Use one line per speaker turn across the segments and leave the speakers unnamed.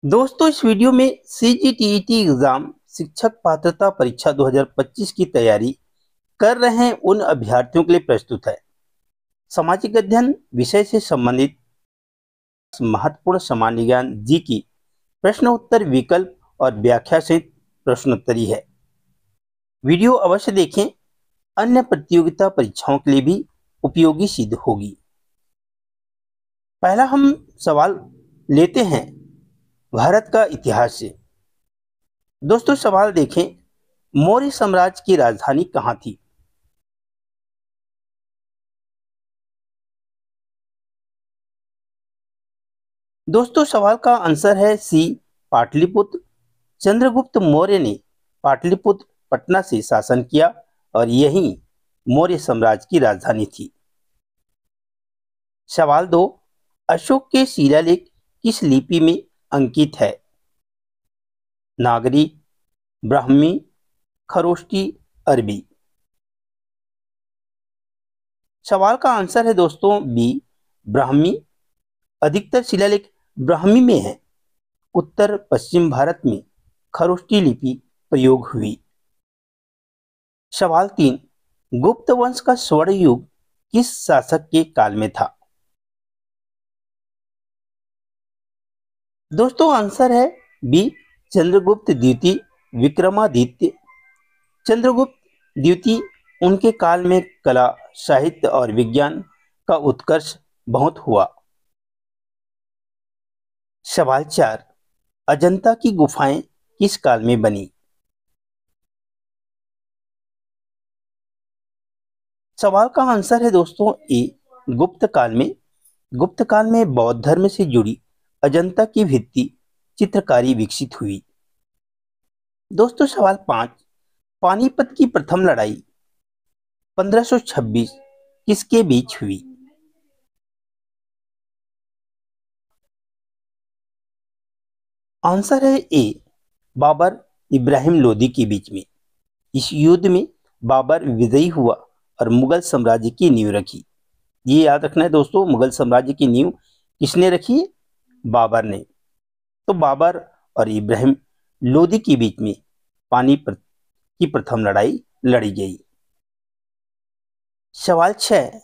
दोस्तों, इस वीडियो में सीजीटीईटी एग्जाम शिक्षक पात्रता परीक्षा 2025 की तैयारी कर रहे हैं उन अभ्यर्थियों के लिए प्रस्तुत है। सामाजिक अध्ययन विषय से संबंधित महत्वपूर्ण सामान्य ज्ञान जी की प्रश्न उत्तर विकल्प और व्याख्या सहित प्रश्नोत्तरी है। वीडियो अवश्य देखें, अन्य प्रतियोगिता परीक्षाओं के लिए भी उपयोगी सिद्ध होगी। पहला हम सवाल लेते हैं भारत का इतिहास से। दोस्तों, सवाल देखें, मौर्य साम्राज्य की राजधानी कहाँ थी? दोस्तों, सवाल का आंसर है सी, पाटलिपुत्र। चंद्रगुप्त मौर्य ने पाटलिपुत्र पटना से शासन किया और यही मौर्य साम्राज्य की राजधानी थी। सवाल 2, अशोक के शिलालेख किस लिपि में अंकित है? नागरी, ब्राह्मी, खरोष्टी, अरबी। सवाल का आंसर है दोस्तों बी, ब्राह्मी। अधिकतर शिलालेख ब्राह्मी में है। उत्तर पश्चिम भारत में खरोष्टी लिपि प्रयोग हुई। सवाल 3, गुप्त वंश का स्वर्ण युग किस शासक के काल में था? दोस्तों, आंसर है बी, चंद्रगुप्त द्वितीय विक्रमादित्य। चंद्रगुप्त द्वितीय उनके काल में कला, साहित्य और विज्ञान का उत्कर्ष बहुत हुआ। सवाल 4, अजंता की गुफाएं किस काल में बनी? सवाल का आंसर है दोस्तों ए, गुप्त काल में। गुप्त काल में बौद्ध धर्म से जुड़ी अजंता की भित्ति चित्रकारी विकसित हुई। दोस्तों, सवाल 5, पानीपत की प्रथम लड़ाई 1526 किसके बीच हुई? आंसर है ए, बाबर इब्राहिम लोदी के बीच में। इस युद्ध में बाबर विजयी हुआ और मुगल साम्राज्य की नींव रखी। ये याद रखना है दोस्तों, मुगल साम्राज्य की नींव किसने रखी है? बाबर ने। तो बाबर और इब्राहिम लोदी के बीच में पानीपत की प्रथम लड़ाई लड़ी गई। सवाल 6,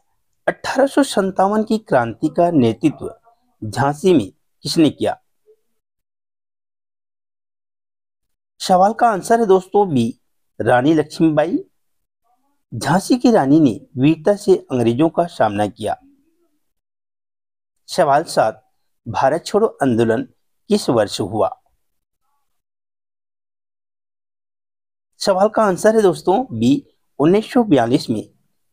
1857 की क्रांति का नेतृत्व झांसी में किसने किया? सवाल का आंसर है दोस्तों बी, रानी लक्ष्मीबाई। झांसी की रानी ने वीरता से अंग्रेजों का सामना किया। सवाल 7, भारत छोड़ो आंदोलन किस वर्ष हुआ? सवाल का आंसर है दोस्तों बी, 1942 में।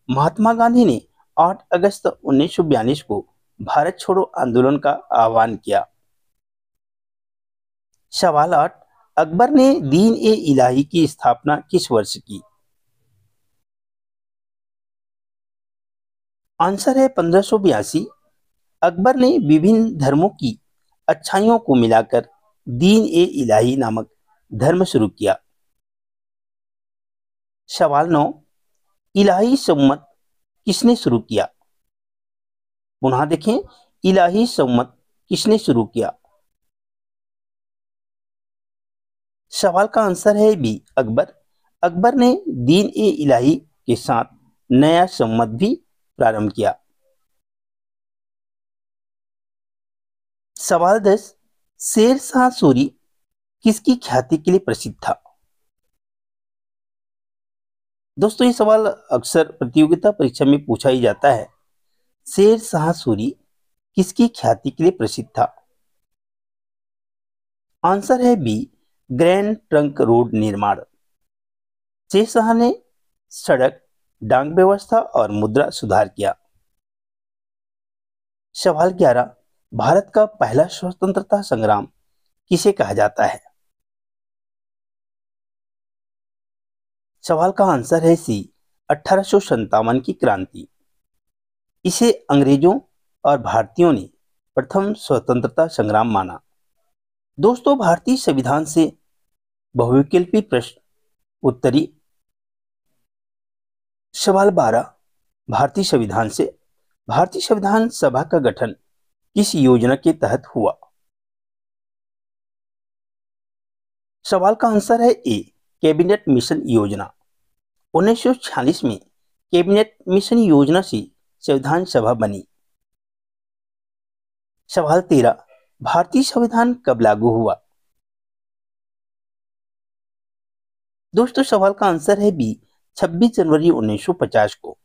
महात्मा गांधी ने 8 अगस्त 1942 को भारत छोड़ो आंदोलन का आह्वान किया। सवाल 8, अकबर ने दीन ए इलाही की स्थापना किस वर्ष की? आंसर है 1582। अकबर ने विभिन्न धर्मों की अच्छाइयों को मिलाकर दीन ए इलाही नामक धर्म शुरू किया। सवाल 9, इलाही सम्मत किसने शुरू किया? पुनः देखें, इलाही सम्मत किसने शुरू किया? सवाल का आंसर है बी, अकबर। अकबर ने दीन ए इलाही के साथ नया सम्मत भी प्रारंभ किया। सवाल 10, शेर शाह सूरी किसकी ख्याति के लिए प्रसिद्ध था? दोस्तों, ये सवाल अक्सर प्रतियोगिता परीक्षा में पूछा ही जाता है। शेर शाह सूरी किसकी ख्याति के लिए प्रसिद्ध था? आंसर है बी, ग्रैंड ट्रंक रोड निर्माण। शेर शाह ने सड़क, डाक व्यवस्था और मुद्रा सुधार किया। सवाल 11, भारत का पहला स्वतंत्रता संग्राम किसे कहा जाता है? सवाल का आंसर है सी, 1857 की क्रांति। इसे अंग्रेजों और भारतीयों ने प्रथम स्वतंत्रता संग्राम माना। दोस्तों, भारतीय संविधान से बहुविकल्पी प्रश्न उत्तरी। सवाल 12, भारतीय संविधान से भारतीय संविधान सभा का गठन किस योजना के तहत हुआ? सवाल का आंसर है ए, कैबिनेट मिशन योजना। 1946 में कैबिनेट मिशन योजना से संविधान सभा बनी। सवाल 13, भारतीय संविधान कब लागू हुआ? दोस्तों सवाल का आंसर है बी, 26 जनवरी 1950 को।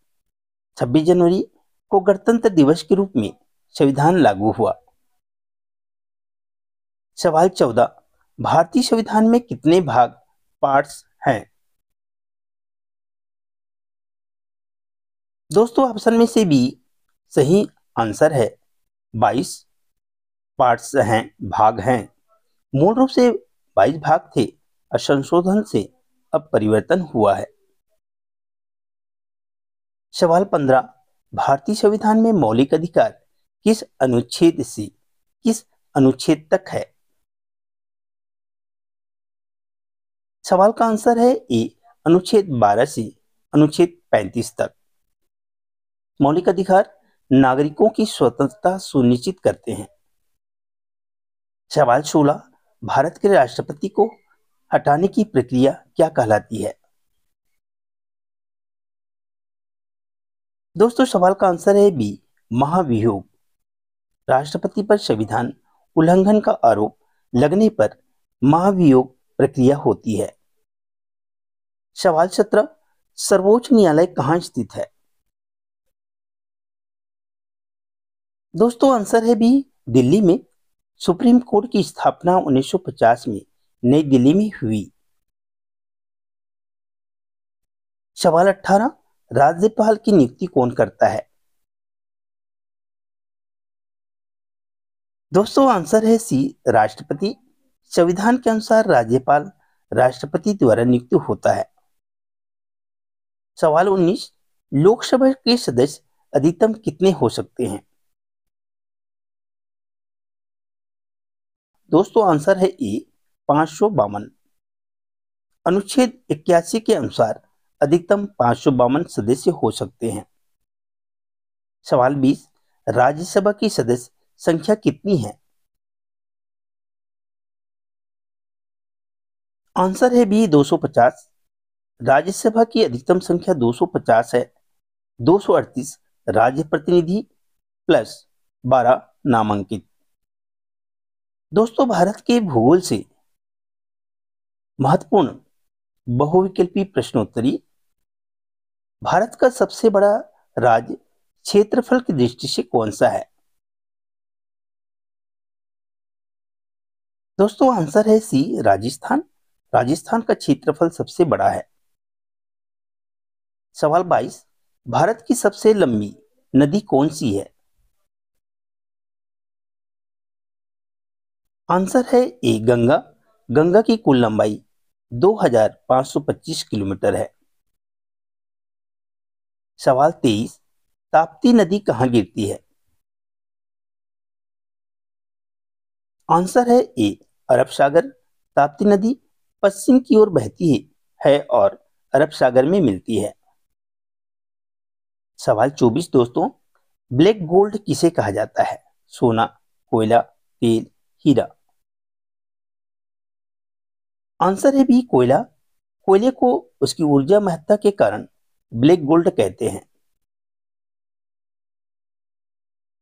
26 जनवरी को गणतंत्र दिवस के रूप में संविधान लागू हुआ। सवाल 14, भारतीय संविधान में कितने भाग पार्ट्स हैं? दोस्तों ऑप्शन में से बी सही आंसर है। 22 पार्ट्स हैं, भाग हैं। मूल रूप से 22 भाग थे और संशोधन से अब परिवर्तन हुआ है। सवाल 15, भारतीय संविधान में मौलिक अधिकार किस अनुच्छेद से किस अनुच्छेद तक है? सवाल का आंसर है ए, अनुच्छेद 12 से अनुच्छेद 35 तक। मौलिक अधिकार नागरिकों की स्वतंत्रता सुनिश्चित करते हैं। सवाल 16, भारत के राष्ट्रपति को हटाने की प्रक्रिया क्या कहलाती है? दोस्तों सवाल का आंसर है बी, महाभियोग। राष्ट्रपति पर संविधान उल्लंघन का आरोप लगने पर महाभियोग प्रक्रिया होती है। सवाल 17, सर्वोच्च न्यायालय कहाँ स्थित है? दोस्तों आंसर है बी, दिल्ली में। सुप्रीम कोर्ट की स्थापना 1950 में नई दिल्ली में हुई। सवाल 18, राज्यपाल की नियुक्ति कौन करता है? दोस्तों आंसर है सी, राष्ट्रपति। संविधान के अनुसार राज्यपाल राष्ट्रपति द्वारा नियुक्त होता है। सवाल 19, लोकसभा के सदस्य अधिकतम कितने हो सकते हैं? दोस्तों आंसर है ए, 552। अनुच्छेद 81 के अनुसार अधिकतम 552 सदस्य हो सकते हैं। सवाल 20, राज्यसभा की सदस्य संख्या कितनी है? आंसर है बी, 250। राज्यसभा की अधिकतम संख्या 250 है। 238 राज्य प्रतिनिधि प्लस 12 नामांकित। दोस्तों भारत के भूगोल से महत्वपूर्ण बहुविकल्पी प्रश्नोत्तरी। भारत का सबसे बड़ा राज्य क्षेत्रफल की दृष्टि से कौन सा है? दोस्तों आंसर है सी, राजस्थान। राजस्थान का क्षेत्रफल सबसे बड़ा है। सवाल 22, भारत की सबसे लंबी नदी कौन सी है? आंसर है ए, गंगा। गंगा की कुल लंबाई 2525 किलोमीटर है। सवाल 23, ताप्ती नदी कहाँ गिरती है? आंसर है ए, अरब सागर। ताप्ती नदी पश्चिम की ओर बहती है और अरब सागर में मिलती है। सवाल 24 दोस्तों, ब्लैक गोल्ड किसे कहा जाता है? सोना, कोयला, तेल, हीरा। आंसर है बी, कोयला। कोयले को उसकी ऊर्जा महत्ता के कारण ब्लैक गोल्ड कहते हैं।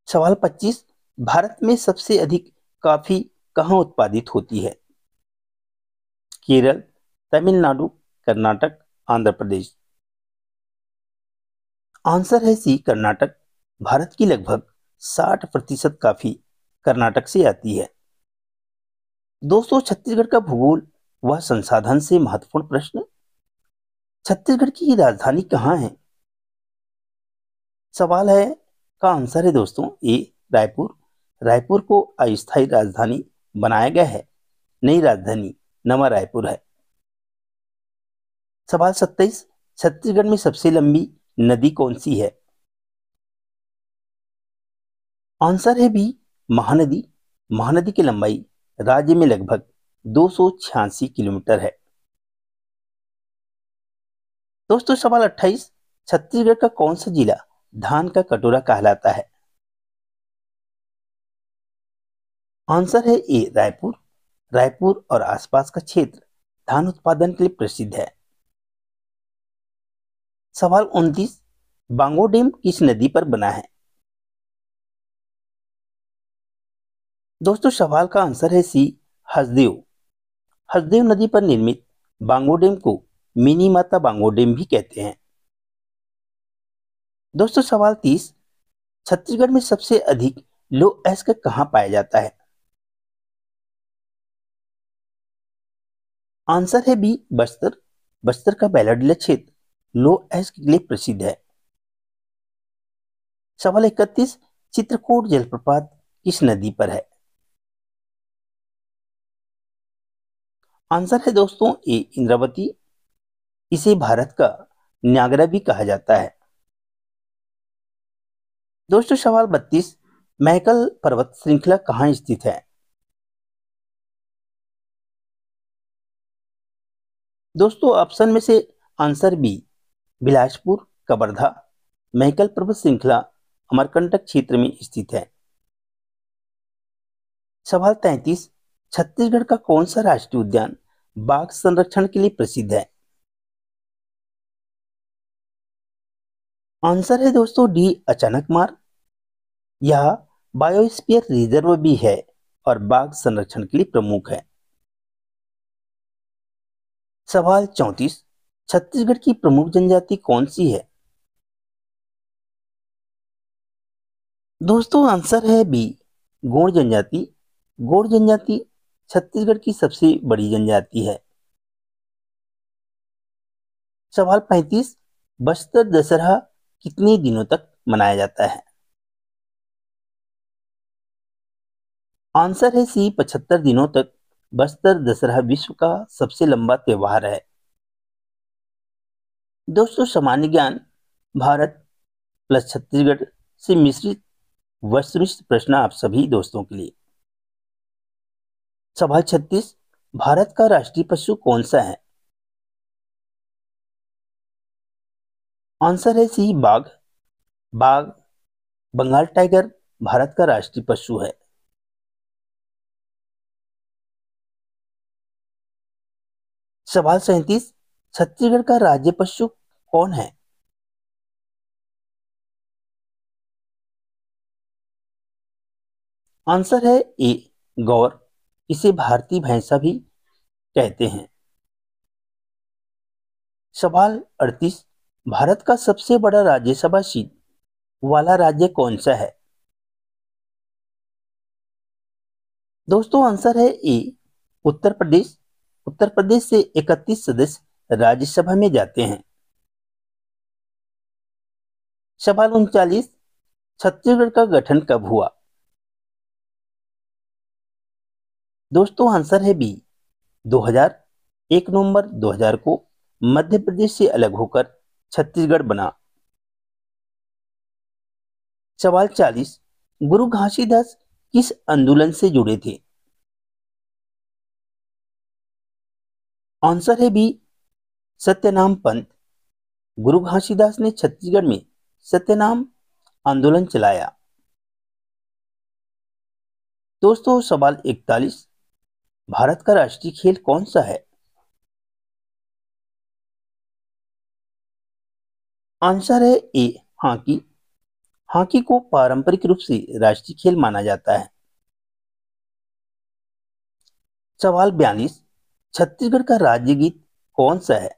सवाल 25, भारत में सबसे अधिक कॉफी कहाँ उत्पादित होती है? केरल, तमिलनाडु, कर्नाटक, आंध्र प्रदेश। आंसर है सी, कर्नाटक। भारत की लगभग 60% कॉफी कर्नाटक से आती है। दोस्तों छत्तीसगढ़ का भूगोल वह संसाधन से महत्वपूर्ण प्रश्न। छत्तीसगढ़ की राजधानी कहाँ है? सवाल है का आंसर है दोस्तों ए, रायपुर। रायपुर को अस्थायी राजधानी बनाया गया है। नई राजधानी नवा रायपुर है। सवाल 27, छत्तीसगढ़ में सबसे लंबी नदी कौन सी है? आंसर है बी, महानदी। महानदी की लंबाई राज्य में लगभग 286 किलोमीटर है। दोस्तों सवाल 28, छत्तीसगढ़ का कौन सा जिला धान का कटोरा कहलाता है? आंसर है ए, रायपुर। रायपुर और आसपास का क्षेत्र धान उत्पादन के लिए प्रसिद्ध है। सवाल 29, बांगो डैम किस नदी पर बना है? दोस्तों सवाल का आंसर है सी, हसदेव। हसदेव नदी पर निर्मित बांगो डैम को मिनी माता बांगो डैम भी कहते हैं। दोस्तों सवाल 30, छत्तीसगढ़ में सबसे अधिक लो एस्क कहाँ पाया जाता है? आंसर है बी, बस्तर। बस्तर का बैलाडीला क्षेत्र लो एस्क के लिए प्रसिद्ध है। सवाल 31, चित्रकूट जलप्रपात किस नदी पर है? आंसर है दोस्तों ए, इंद्रावती। इसे भारत का न्यागरा भी कहा जाता है। दोस्तों सवाल 32, महकल पर्वत श्रृंखला कहाँ स्थित है? दोस्तों ऑप्शन में से आंसर बी, बिलासपुर, कवर्धा। महकल पर्वत श्रृंखला अमरकंटक क्षेत्र में स्थित है। सवाल 33, छत्तीसगढ़ का कौन सा राष्ट्रीय उद्यान बाघ संरक्षण के लिए प्रसिद्ध है? आंसर है दोस्तों डी, अचानक मार। यह बायोस्फीयर रिजर्व भी है और बाघ संरक्षण के लिए प्रमुख है। सवाल 34, छत्तीसगढ़ की प्रमुख जनजाति कौन सी है? दोस्तों आंसर है बी, गोंड जनजाति। गोंड जनजाति छत्तीसगढ़ की सबसे बड़ी जनजाति है। सवाल 35, बस्तर दशहरा कितने दिनों तक मनाया जाता है? आंसर है सी, 75 दिनों तक। बस्तर दशहरा विश्व का सबसे लंबा त्योहार है। दोस्तों सामान्य ज्ञान, भारत प्लस छत्तीसगढ़ से मिश्रित वस्तुनिष्ठ प्रश्न आप सभी दोस्तों के लिए। सवाल 36, भारत का राष्ट्रीय पशु कौन सा है? आंसर है सी, बाघ। बाघ, बंगाल टाइगर भारत का राष्ट्रीय पशु है। सवाल 37, छत्तीसगढ़ का राज्य पशु कौन है? आंसर है ए, गौर। इसे भारतीय भैंसा भी कहते हैं। सवाल 38, भारत का सबसे बड़ा राज्यसभा सीट वाला राज्य कौन सा है? दोस्तों आंसर है ए, उत्तर प्रदेश। उत्तर प्रदेश से 31 सदस्य राज्यसभा में जाते हैं। सवाल 39, छत्तीसगढ़ का गठन कब हुआ? दोस्तों आंसर है बी, 2000। 1 नवंबर 2000 को मध्य प्रदेश से अलग होकर छत्तीसगढ़ बना। सवाल 40, गुरु घासीदास किस आंदोलन से जुड़े थे? आंसर है बी, सत्यनाम पंथ। गुरु घासीदास ने छत्तीसगढ़ में सत्यनाम आंदोलन चलाया। दोस्तों सवाल 41, भारत का राष्ट्रीय खेल कौन सा है? आंसर है ए, हॉकी। हॉकी को पारंपरिक रूप से राष्ट्रीय खेल माना जाता है। सवाल 42, छत्तीसगढ़ का राज्य गीत कौन सा है?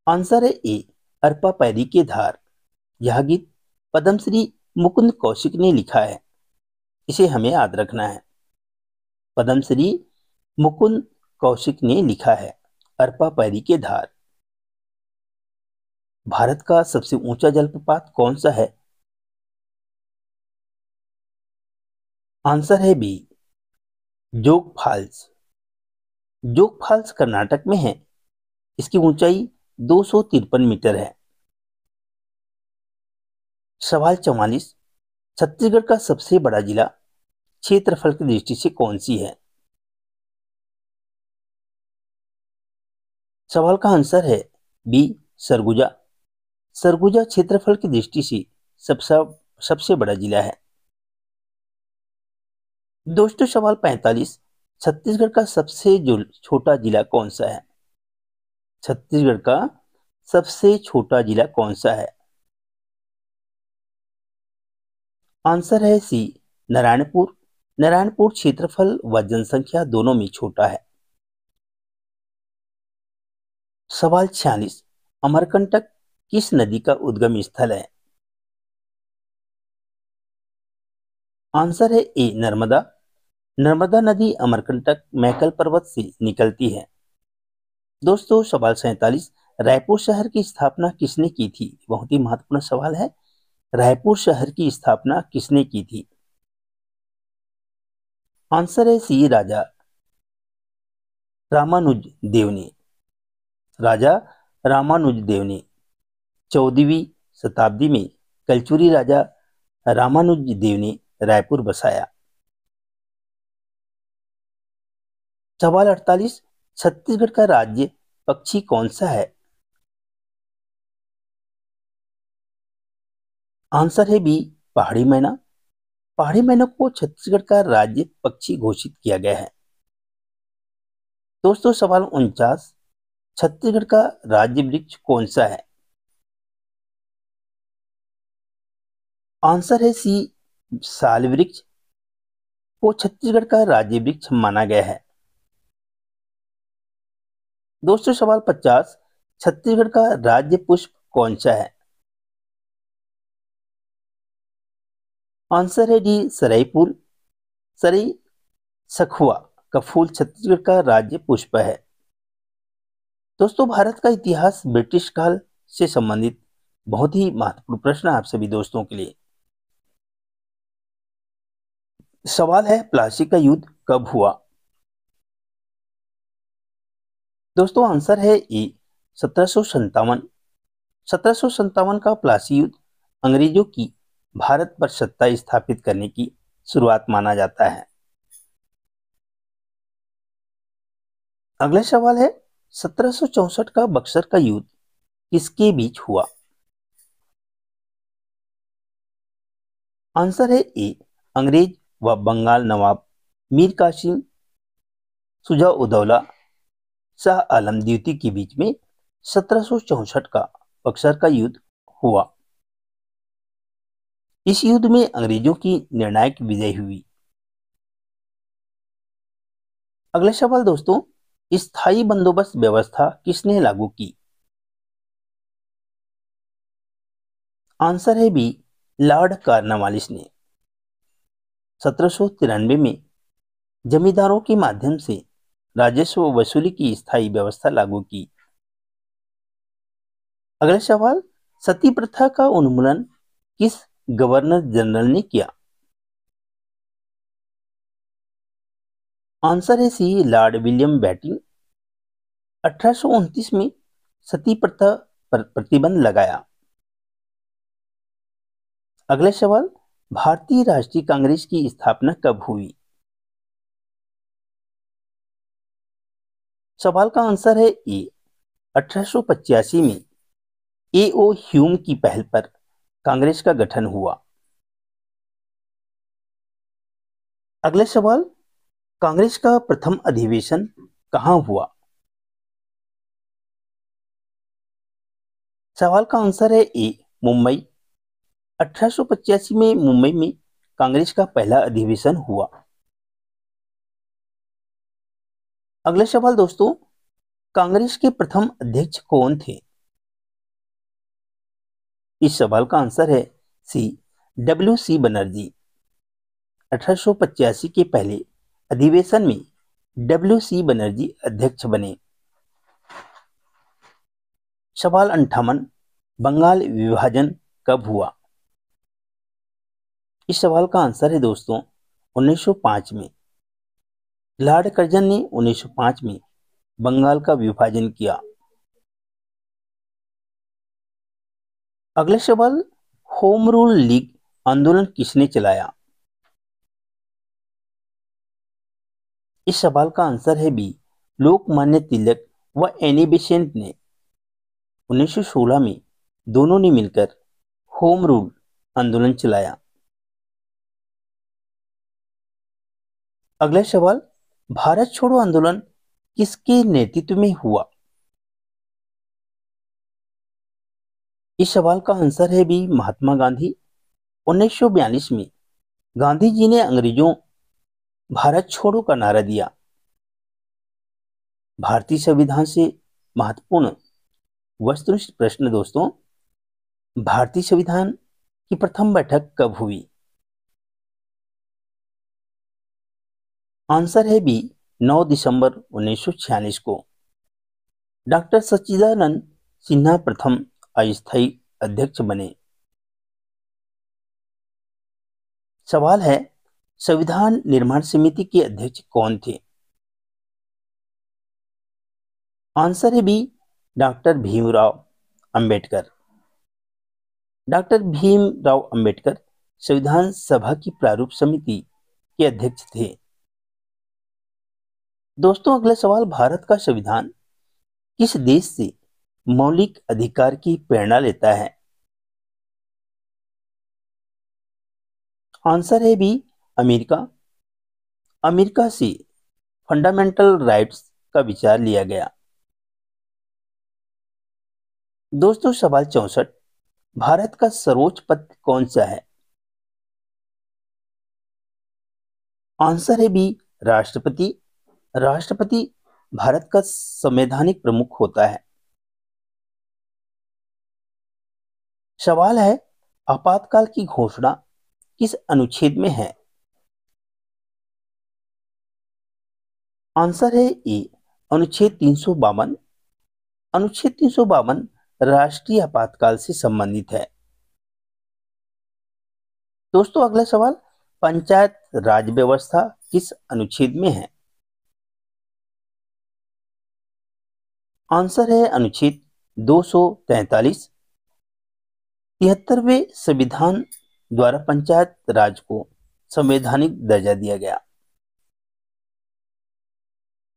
आंसर है ए, अरपा पैरी के धार। यह गीत पद्मश्री मुकुंद कौशिक ने लिखा है। इसे हमें याद रखना है। पद्मश्री मुकुंद कौशिक ने लिखा है अरपा पैरी के धार। भारत का सबसे ऊंचा जलप्रपात कौन सा है? आंसर है बी, जोग फॉल्स। जोग फॉल्स कर्नाटक में है। इसकी ऊंचाई 253 मीटर है। सवाल 44, छत्तीसगढ़ का सबसे बड़ा जिला क्षेत्रफल की दृष्टि से कौन सी है? सवाल का आंसर है बी, सरगुजा। सरगुजा क्षेत्रफल की दृष्टि से सबसे सबसे बड़ा जिला है। दोस्तों सवाल 45, छत्तीसगढ़ का सबसे जो छोटा जिला कौन सा है? छत्तीसगढ़ का सबसे छोटा जिला कौन सा है? आंसर है सी, नारायणपुर। नारायणपुर क्षेत्रफल व जनसंख्या दोनों में छोटा है। सवाल 46, अमरकंटक किस नदी का उद्गम स्थल है? आंसर है ए, नर्मदा। नर्मदा नदी अमरकंटक मैकल पर्वत से निकलती है। दोस्तों सवाल 47, रायपुर शहर की स्थापना किसने की थी? बहुत ही महत्वपूर्ण सवाल है। रायपुर शहर की स्थापना किसने की थी? आंसर है सी, राजा रामानुज देव ने। राजा रामानुज देव ने 14वीं शताब्दी में कलचुरी राजा रामानुज देव ने रायपुर बसाया। सवाल 48, छत्तीसगढ़ का राज्य पक्षी कौन सा है? आंसर है बी, पहाड़ी मैना। पहाड़ी मैना को छत्तीसगढ़ का राज्य पक्षी घोषित किया गया है। दोस्तों सवाल 49, छत्तीसगढ़ का राज्य वृक्ष कौन सा है? आंसर है सी, साल वृक्ष को छत्तीसगढ़ का राज्य वृक्ष माना गया है। दोस्तों सवाल 50, छत्तीसगढ़ का राज्य पुष्प कौन सा है? आंसर है डी, सरई फूल। सरई सखुआ का फूल छत्तीसगढ़ का राज्य पुष्प है। दोस्तों भारत का इतिहास ब्रिटिश काल से संबंधित बहुत ही महत्वपूर्ण प्रश्न आप सभी दोस्तों के लिए। सवाल है, प्लासी का युद्ध कब हुआ? दोस्तों आंसर है ए, 1757। 1757 का प्लासी युद्ध अंग्रेजों की भारत पर सत्ता स्थापित करने की शुरुआत माना जाता है। अगला सवाल है, 1764 का बक्सर का युद्ध किसके बीच हुआ? आंसर है ए, अंग्रेज व बंगाल नवाब मीर कासिम सुजा-उदौला शाह आलम द्वितीय के बीच में 1764 का बक्सर का युद्ध हुआ। इस युद्ध में अंग्रेजों की निर्णायक विजय हुई। अगला सवाल दोस्तों, स्थायी बंदोबस्त व्यवस्था किसने लागू की? आंसर है बी, लॉर्ड कॉर्नवालिस ने। 1793 में जमींदारों के माध्यम से राजस्व वसूली की स्थायी व्यवस्था लागू की। अगला सवाल, सती प्रथा का उन्मूलन किस गवर्नर जनरल ने किया? आंसर है सी, लॉर्ड विलियम बेंटिंक। 1829 में सती प्रथा पर प्रतिबंध लगाया। अगला सवाल, भारतीय राष्ट्रीय कांग्रेस की स्थापना कब हुई? सवाल का आंसर है ए, 1885 में ए.ओ. ह्यूम की पहल पर कांग्रेस का गठन हुआ। अगला सवाल, कांग्रेस का प्रथम अधिवेशन कहां हुआ? सवाल का आंसर है ए, मुंबई। 1885 में मुंबई में कांग्रेस का पहला अधिवेशन हुआ। अगला सवाल दोस्तों, कांग्रेस के प्रथम अध्यक्ष कौन थे? इस सवाल का आंसर है सी, डब्ल्यू.सी. बनर्जी। 1885 के पहले अधिवेशन में डब्ल्यू.सी. बनर्जी अध्यक्ष बने। सवाल 58, बंगाल विभाजन कब हुआ? इस सवाल का आंसर है दोस्तों 1905 में। लॉर्ड कर्जन ने 1905 में बंगाल का विभाजन किया। अगला सवाल, होम रूल लीग आंदोलन किसने चलाया? इस सवाल का आंसर है बी, लोकमान्य तिलक व एनी बेसेंट ने 1916 में दोनों ने मिलकर होम रूल आंदोलन चलाया। अगला सवाल, भारत छोड़ो आंदोलन किसके नेतृत्व में हुआ? इस सवाल का आंसर है बी महात्मा गांधी। 1942 में गांधी जी ने अंग्रेजों भारत छोड़ो का नारा दिया। भारतीय संविधान से महत्वपूर्ण वस्तुनिष्ठ प्रश्न दोस्तों, भारतीय संविधान की प्रथम बैठक कब हुई? आंसर है बी 9 दिसंबर 1946 को। डॉक्टर सच्चिदानंद सिन्हा प्रथम अस्थायी अध्यक्ष बने। सवाल है, संविधान निर्माण समिति के अध्यक्ष कौन थे? आंसर है B doctor Bhimrao Ambedkar. Doctor Bhimrao Ambedkar संविधान सभा की प्रारूप समिति के अध्यक्ष थे। दोस्तों अगला सवाल, भारत का संविधान किस देश से मौलिक अधिकार की प्रेरणा लेता है? आंसर है बी अमेरिका। अमेरिका से फंडामेंटल राइट्स का विचार लिया गया। दोस्तों सवाल 64, भारत का सर्वोच्च पद कौन सा है? आंसर है बी राष्ट्रपति। राष्ट्रपति भारत का संवैधानिक प्रमुख होता है। सवाल है, आपातकाल की घोषणा किस अनुच्छेद में है? आंसर है ए अनुच्छेद 352। अनुच्छेद 352 राष्ट्रीय आपातकाल से संबंधित है। दोस्तों अगला सवाल, पंचायत राज व्यवस्था किस अनुच्छेद में है? आंसर है अनुच्छेद 243। 73वें संविधान द्वारा पंचायत राज को संवैधानिक दर्जा दिया गया।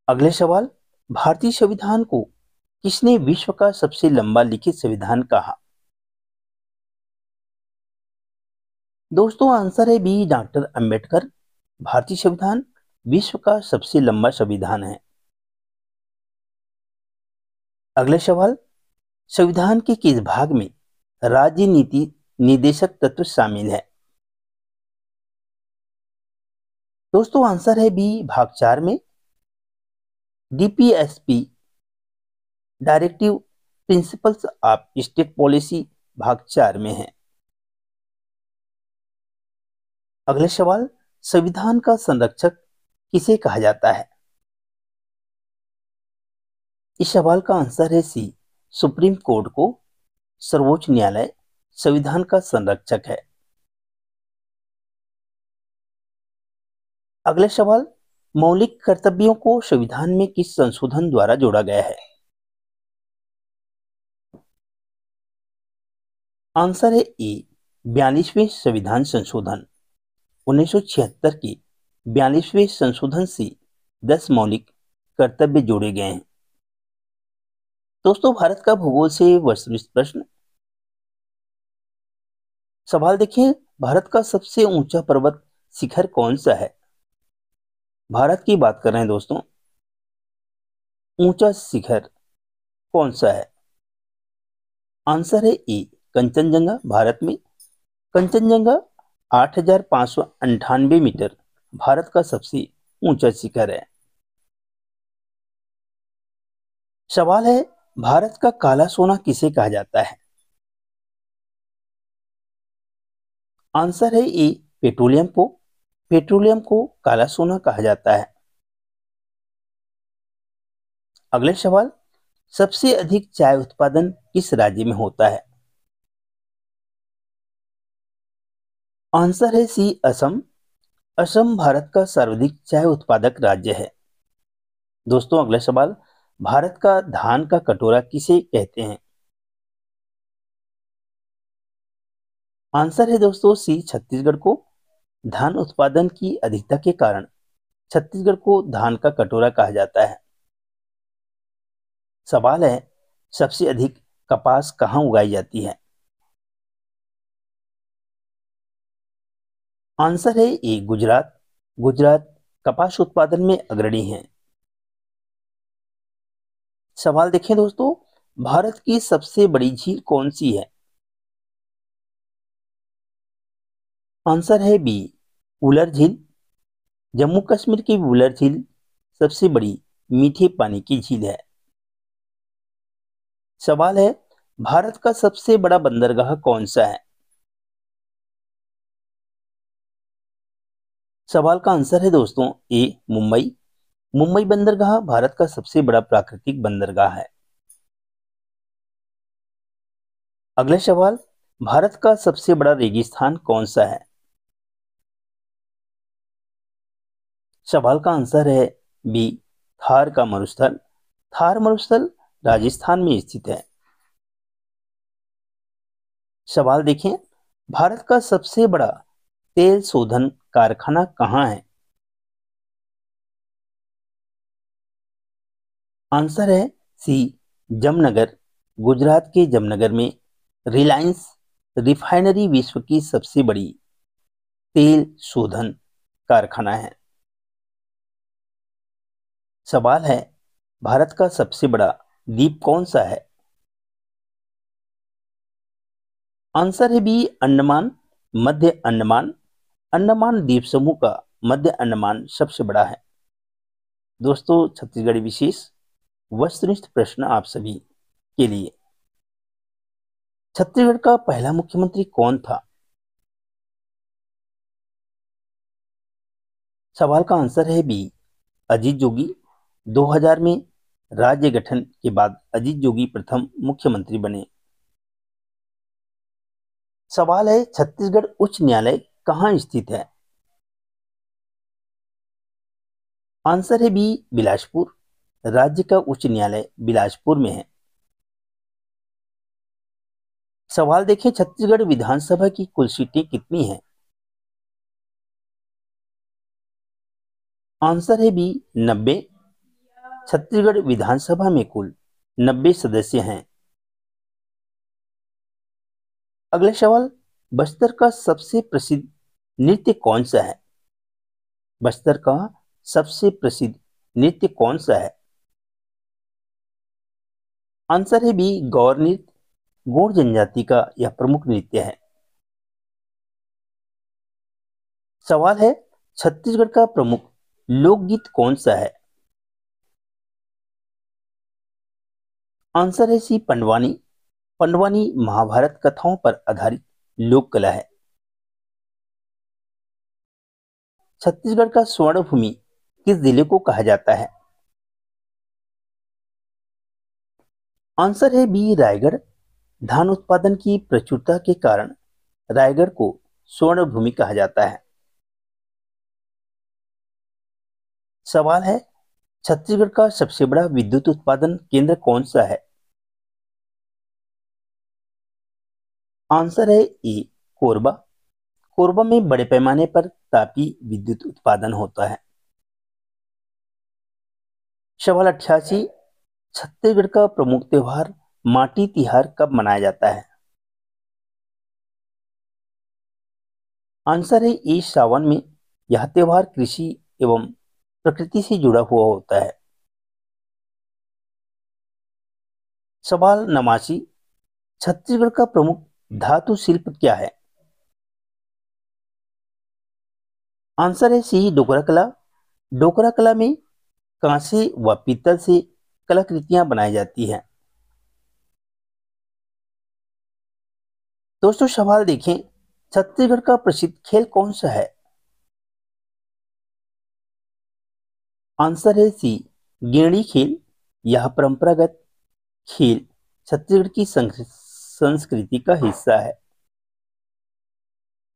अगले सवाल, भारतीय संविधान को किसने विश्व का सबसे लंबा लिखित संविधान कहा? दोस्तों आंसर है बी डॉक्टर अंबेडकर। भारतीय संविधान विश्व का सबसे लंबा संविधान है। अगले सवाल, संविधान के किस भाग में राज्य नीति निर्देशक तत्व शामिल है? दोस्तों आंसर है बी भाग 4 में। DPSP directive principles of state policy भाग 4 में है। अगले सवाल, संविधान का संरक्षक किसे कहा जाता है? इस सवाल का आंसर है सी सुप्रीम कोर्ट को। सर्वोच्च न्यायालय संविधान का संरक्षक है। अगले सवाल, मौलिक कर्तव्यों को संविधान में किस संशोधन द्वारा जोड़ा गया है? आंसर है ए 42वें संविधान संशोधन। 1976 के 42वें संशोधन से 10 मौलिक कर्तव्य जोड़े गए हैं। दोस्तों भारत का भूगोल से वस्तुनिष्ठ प्रश्न। सवाल देखिए, भारत का सबसे ऊंचा पर्वत शिखर कौन सा है? भारत की बात कर रहे हैं दोस्तों, ऊंचा शिखर कौन सा है? आंसर है ए कंचनजंगा। भारत में कंचनजंगा 8,598 मीटर भारत का सबसे ऊंचा शिखर है। सवाल है, भारत का काला सोना किसे कहा जाता है? आंसर है ए पेट्रोलियम को। पेट्रोलियम को काला सोना कहा जाता है। अगले सवाल, सबसे अधिक चाय उत्पादन किस राज्य में होता है? आंसर है सी असम। असम भारत का सर्वाधिक चाय उत्पादक राज्य है। दोस्तों अगला सवाल, भारत का धान का कटोरा किसे कहते हैं? आंसर है दोस्तों सी छत्तीसगढ़ को। धान उत्पादन की अधिकता के कारण छत्तीसगढ़ को धान का कटोरा कहा जाता है। सवाल है, सबसे अधिक कपास कहाँ उगाई जाती है? आंसर है ए गुजरात। गुजरात कपास उत्पादन में अग्रणी हैं। सवाल देखें दोस्तों, भारत की सबसे बड़ी झील कौन सी है? आंसर है बी, वुलर झील। जम्मू कश्मीर की वुलर झील सबसे बड़ी मीठे पानी की झील है। सवाल है, भारत का सबसे बड़ा बंदरगाह कौन सा है? सवाल का आंसर है दोस्तों ए, मुंबई। मुंबई बंदरगाह भारत का सबसे बड़ा प्राकृतिक बंदरगाह है। अगला सवाल, भारत का सबसे बड़ा रेगिस्तान कौन सा है? सवाल का आंसर है बी, थार का मरुस्थल। थार मरुस्थल राजस्थान में स्थित है। सवाल देखें, भारत का सबसे बड़ा तेल शोधन कारखाना कहाँ है? आंसर है सी, जमनगर। गुजरात के जमनगर में रिलायंस रिफाइनरी विश्व की सबसे बड़ी तेल शोधन कारखाना है। सवाल है, भारत का सबसे बड़ा द्वीप कौन सा है? आंसर है बी, अंडमान। मध्य अंडमान। अंडमान द्वीप समूह का मध्य अंडमान सबसे बड़ा है। दोस्तों, छत्तीसगढ़ी विशेष वस्तुनिष्ठ प्रश्न आप सभी के लिए। छत्तीसगढ़ का पहला मुख्यमंत्री कौन था? सवाल का आंसर है बी, अजीत जोगी। 2000 में राज्य गठन के बाद अजीत जोगी प्रथम मुख्यमंत्री बने। सवाल है, छत्तीसगढ़ उच्च न्यायालय कहाँ स्थित है? आंसर है बी, बिलासपुर। राज्य का उच्च न्यायालय बिलासपुर में है। सवाल देखें, छत्तीसगढ़ विधानसभा की कुल सीटें कितनी हैं? आंसर है बी, 90। छत्तीसगढ़ विधानसभा में कुल 90 सदस्य हैं। अगला सवाल, बस्तर का सबसे प्रसिद्ध नृत्य कौन सा है? बस्तर का सबसे प्रसिद्ध नृत्य कौन सा है? आंसर है बी, गौर नृत्य। गौड़ जनजाति का यह प्रमुख नृत्य है। सवाल है, छत्तीसगढ़ का प्रमुख लोकगीत कौन सा है? आंसर है सी, पंडवानी। पंडवानी महाभारत कथाओं पर आधारित लोक कला है। छत्तीसगढ़ का स्वर्ण भूमि किस जिले को कहा जाता है? आंसर है बी, रायगढ़। धान उत्पादन की प्रचुरता के कारण रायगढ़ को स्वर्ण भूमि कहा जाता है। सवाल है, छत्तीसगढ़ का सबसे बड़ा विद्युत उत्पादन केंद्र कौन सा है? आंसर है ए, कोरबा। कोरबा में बड़े पैमाने पर तापीय विद्युत उत्पादन होता है। सवाल 88, छत्तीसगढ़ का प्रमुख त्योहार माटी तिहार कब मनाया जाता है? आंसर है ए, सावन में। यह त्योहार कृषि एवं प्रकृति से जुड़ा हुआ होता है। सवाल 89, छत्तीसगढ़ का प्रमुख धातु शिल्प क्या है? आंसर है सी, डोकरा कला। डोकरा कला में कांसे व पीतल से कलाकृतियां बनाई जाती हैं। दोस्तों, सवाल देखें, छत्तीसगढ़ का प्रसिद्ध खेल कौन सा है? आंसर है सी, गेंडी खेल। यह परंपरागत खेल छत्तीसगढ़ की संस्कृति का हिस्सा है।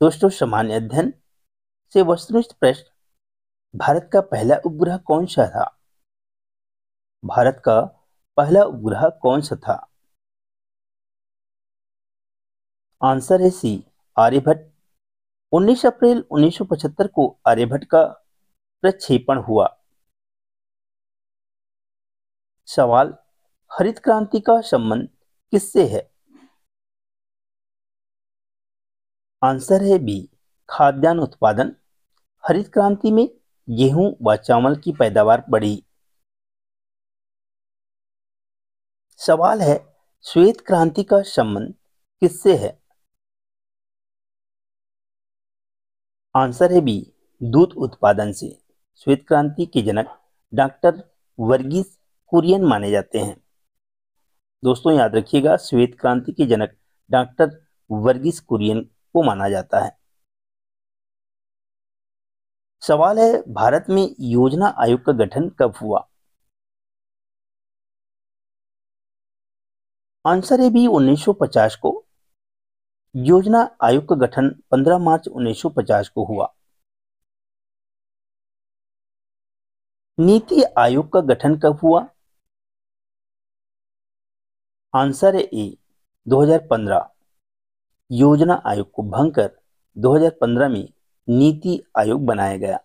दोस्तों, सामान्य अध्ययन से वस्तुनिष्ठ प्रश्न, भारत का पहला उपग्रह कौन सा था? भारत का पहला उपग्रह कौन सा था? आंसर है सी, आर्यभट्ट। 19 अप्रैल 1975 को आर्यभट्ट का प्रक्षेपण हुआ। सवाल, हरित क्रांति का संबंध किससे है? आंसर है बी, खाद्यान्न उत्पादन। हरित क्रांति में गेहूं व चावल की पैदावार बढ़ी। सवाल है, श्वेत क्रांति का संबंध किससे है? आंसर है बी, दूध उत्पादन से। श्वेत क्रांति के जनक डॉक्टर वर्गीस कुरियन माने जाते हैं। दोस्तों याद रखिएगा, श्वेत क्रांति के जनक डॉक्टर वर्गीस कुरियन को माना जाता है। सवाल है, भारत में योजना आयोग का गठन कब हुआ? आंसर है बी, 1950 को। योजना आयोग का गठन 15 मार्च 1950 को हुआ। नीति आयोग का गठन कब हुआ? आंसर है ए, 2015। योजना आयोग को भंग कर 2015 में नीति आयोग बनाया गया।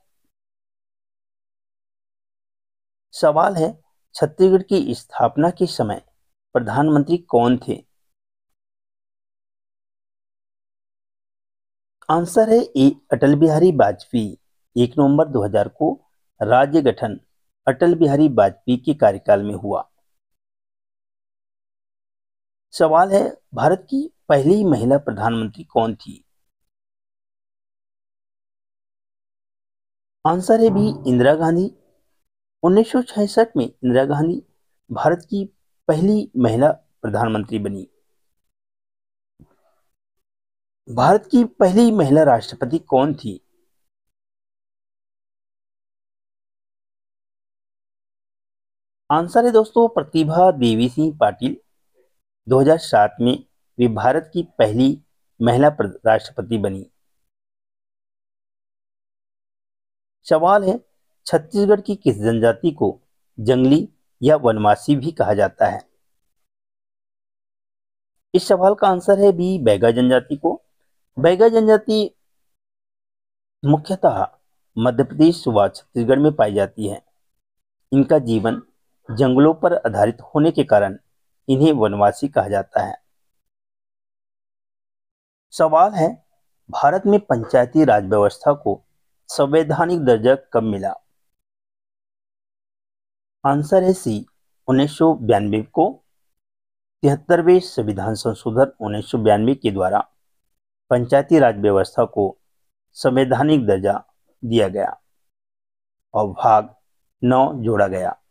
सवाल है, छत्तीसगढ़ की स्थापना के समय प्रधानमंत्री कौन थे? आंसर है ए, अटल बिहारी वाजपेयी। 1 नवंबर 2000 को राज्य गठन अटल बिहारी वाजपेयी के कार्यकाल में हुआ। सवाल है, भारत की पहली महिला प्रधानमंत्री कौन थी? आंसर है बी, इंदिरा गांधी। 1966 में इंदिरा गांधी भारत की पहली महिला प्रधानमंत्री बनी। भारत की पहली महिला राष्ट्रपति कौन थी? आंसर है दोस्तों, प्रतिभा देवी सिंह पाटिल। 2007 में वे भारत की पहली महिला राष्ट्रपति बनी। सवाल है, छत्तीसगढ़ की किस जनजाति को जंगली या वनवासी भी कहा जाता है? इस सवाल का आंसर है बी, बैगा जनजाति को। बैगा जनजाति मुख्यतः मध्य प्रदेश व छत्तीसगढ़ में पाई जाती है। इनका जीवन जंगलों पर आधारित होने के कारण इन्हें वनवासी कहा जाता है। सवाल है, भारत में पंचायती राज व्यवस्था को संवैधानिक दर्जा कब मिला? आंसर है सी, 1992 को। 73वें संविधान संशोधन 1992 के द्वारा पंचायती राज व्यवस्था को संवैधानिक दर्जा दिया गया और भाग 9 जोड़ा गया।